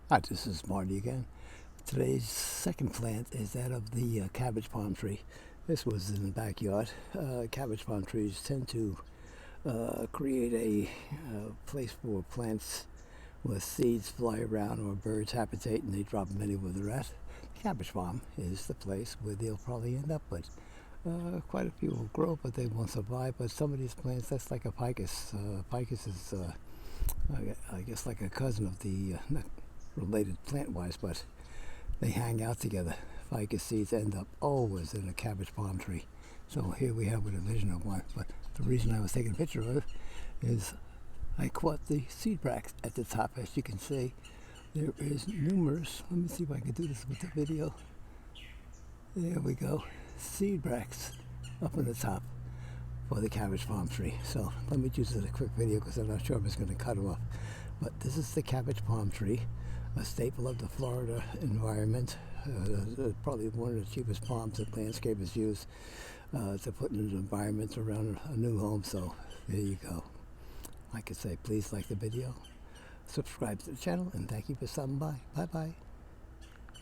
Hi, this is Marty again. Today's second plant is that of the cabbage palm tree. This was in the backyard. Cabbage palm trees tend to create a place for plants where seeds fly around or birds habitate and they drop them anywhere they're at. Cabbage palm is the place where they'll probably end up, but quite a few will grow, but they won't survive. But some of these plants, that's like a ficus. Ficus is, I guess, like a cousin of the not related plant-wise, but they hang out together. Ficus seeds end up always in a cabbage palm tree. So here we have a division of one. But the reason I was taking a picture of it is I caught the seed bracts at the top. As you can see, there is numerous. Let me see if I can do this with the video. There we go. Seed bracts up in the top for the cabbage palm tree. So let me use it as a quick video because I'm not sure if it's going to cut them off. But this is the cabbage palm tree, a staple of the Florida environment. Probably one of the cheapest palms that landscapers use to put in an environment around a new home. So there you go. Like I say, please like the video, subscribe to the channel, and thank you for stopping by. Bye-bye.